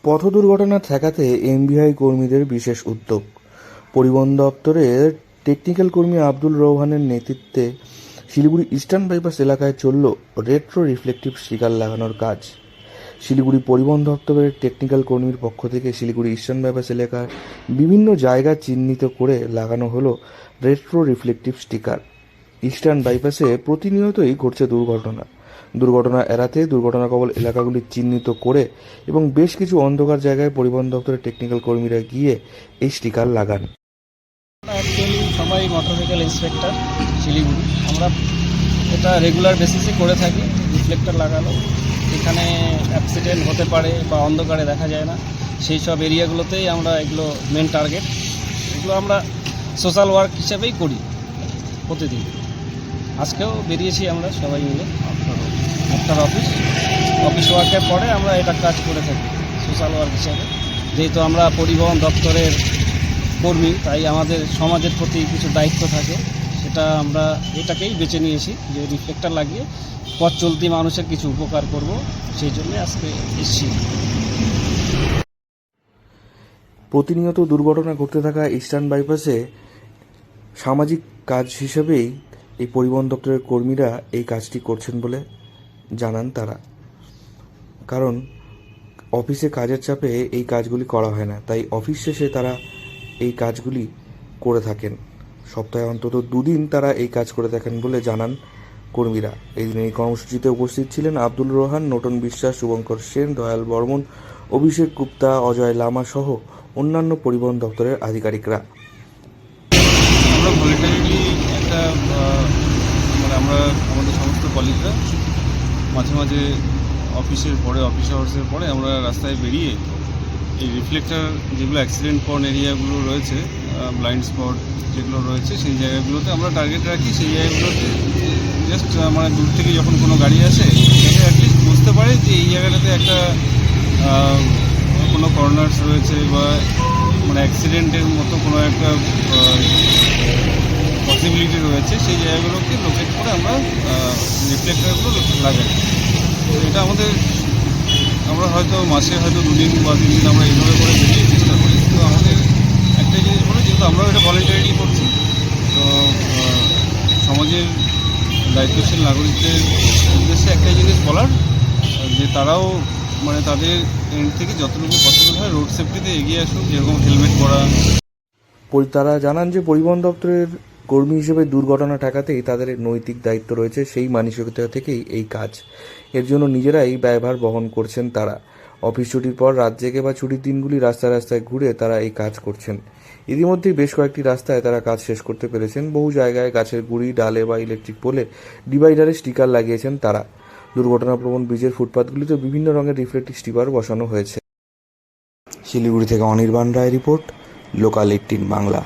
পথ দুর্ঘটনা ঠেকাতে এমভিআই কর্মীদের বিশেষ উদ্যোগ। পরিবহন দপ্তরের টেকনিক্যাল কর্মী আব্দুল রৌহানের নেতৃত্বে শিলিগুড়ি ইস্টার্ন বাইপাস এলাকায় চলল রেট্রো রিফ্লেকটিভ স্টিকার লাগানোর কাজ। শিলিগুড়ি পরিবহন দপ্তরের টেকনিক্যাল কর্মীর পক্ষ থেকে শিলিগুড়ি ইস্টার্ন বাইপাস এলাকার বিভিন্ন জায়গা চিহ্নিত করে লাগানো হলো রেট্রো রিফ্লেকটিভ স্টিকার। ইস্টার্ন বাইপাসে প্রতিনিয়তই ঘটছে দুর্ঘটনা এড়াতে দুর্ঘটনা কবল এলাকাগুলি চিহ্নিত করে এবং বেশ কিছু অন্ধকার জায়গায় পরিবহন দপ্তরের টেকনিক্যাল কর্মীরা গিয়ে এই স্টিকার লাগান। অ্যাকচুয়ালি সবাই মোটরসাইকেল ইন্সপেক্টর শিলিগুড়ি, আমরা এটা রেগুলার বেসিসে করে থাকি। রিফ্লেক্টর লাগানো, এখানে অ্যাক্সিডেন্ট হতে পারে বা অন্ধকারে দেখা যায় না, সেই সব এরিয়াগুলোতেই আমরা এগুলো মেন টার্গেট। এগুলো আমরা সোশ্যাল ওয়ার্ক হিসেবেই করি প্রতিদিন। আজকেও বেরিয়েছি আমরা সবাই মিলে আফটার অফিস ওয়ার্কের পরে আমরা এটা কাজ করে থাকি সোশ্যাল ওয়ার্ক হিসেবে। যেহেতু আমরা পরিবহন দপ্তরের কর্মী, তাই আমাদের সমাজের প্রতি কিছু দায়িত্ব থাকে, সেটা আমরা এটাকেই বেছে নিয়েছি যে রিফ্লেক্টর লাগিয়ে পথ চলতি মানুষের কিছু উপকার করব, সেই জন্য আজকে এসেছি। প্রতিনিয়ত দুর্ঘটনা ঘটতে থাকা ইস্টার্ন বাইপাসে সামাজিক কাজ হিসেবেই এই পরিবহন দপ্তরের কর্মীরা এই কাজটি করছেন বলে জানান তারা। কারণ অফিসে কাজের চাপে এই কাজগুলি করা হয় না, তাই অফিস শেষে তারা এই কাজগুলি করে থাকেন। সপ্তাহে অন্তত 2 দিন তারা এই কাজ করে থাকেন বলে জানান কর্মীরা। এই দিন এই কর্মসূচিতে উপস্থিত ছিলেন আব্দুল রোহান, নোটন বিশ্বাস, শুভঙ্কর সেন, দয়াল বর্মন, অভিষেক গুপ্তা, অজয় লামা সহ অন্যান্য পরিবহন দপ্তরের আধিকারিকরা। আমরা ভলেন্টারিলি একটা আমরা আমাদের সমস্ত কলিগরা মাঝে মাঝে অফিসের পরে, অফিস আওয়ার্সের পরে আমরা রাস্তায় বেরিয়ে এই রিফ্লেক্টর যেগুলো অ্যাক্সিডেন্ট প্রন এরিয়াগুলো রয়েছে, ব্লাইন্ড স্পট যেগুলো রয়েছে, সেই জায়গাগুলোতে আমরা টার্গেট রাখি। সেই জায়গাগুলোতে জাস্ট দূর থেকে যখন কোনো গাড়ি আসে সেটা অ্যাটলিস্ট বুঝতে পারে যে এই জায়গাটাতে একটা কোনো কর্নার্স রয়েছে বা অ্যাক্সিডেন্টের মতো কোনো একটা পসিবিলিটি রয়েছে, সেই জায়গাগুলোকে লোকেট করে আমরা রিফ্লেক্টরগুলো লাগাই। তো এটা আমরা হয়তো মাসে 2 দিন বা 3 দিন আমরা এইভাবে করে বেরিয়ে চেষ্টা করি। তো আমাদের একটাই জিনিস বলে, যেহেতু আমরাও এটা ভলেন্টারিলি করছি, তো সমাজের দায়িত্বশীল নাগরিকদের উদ্দেশ্যে একটাই জিনিস বলার, যে তারাও তাদের এন্ড থেকে যতটুকু পসিবল হয় রোড সেফটিতে এগিয়ে আসুন, যেরকম হেলমেট পরা। তারা জানান যে পরিবহন দপ্তরের কর্মী হিসেবে দুর্ঘটনা ঠেকাতেই তাদের নৈতিক দায়িত্ব রয়েছে, সেই মানসিকতা থেকেই এই কাজ। এর জন্য নিজেরাই ব্যয়ভার বহন করছেন তারা। অফিস ছুটির পর রাত জেগে বা ছুটির দিনগুলি রাস্তায় ঘুরে তারা এই কাজ করছেন। ইতিমধ্যেই বেশ কয়েকটি রাস্তায় তারা কাজ শেষ করতে পেরেছেন। বহু জায়গায় গাছের গুঁড়ি, ডালে বা ইলেকট্রিক পোলে ডিভাইডারে স্টিকার লাগিয়েছেন তারা। দুর্ঘটনাপ্রবণ ব্রিজের ফুটপাথগুলিতে বিভিন্ন রঙের রিফ্লেক্টিভ স্টিকার বসানো হয়েছে। শিলিগুড়ি থেকে অনির্বাণ রায় রিপোর্ট, লোকাল 18 বাংলা।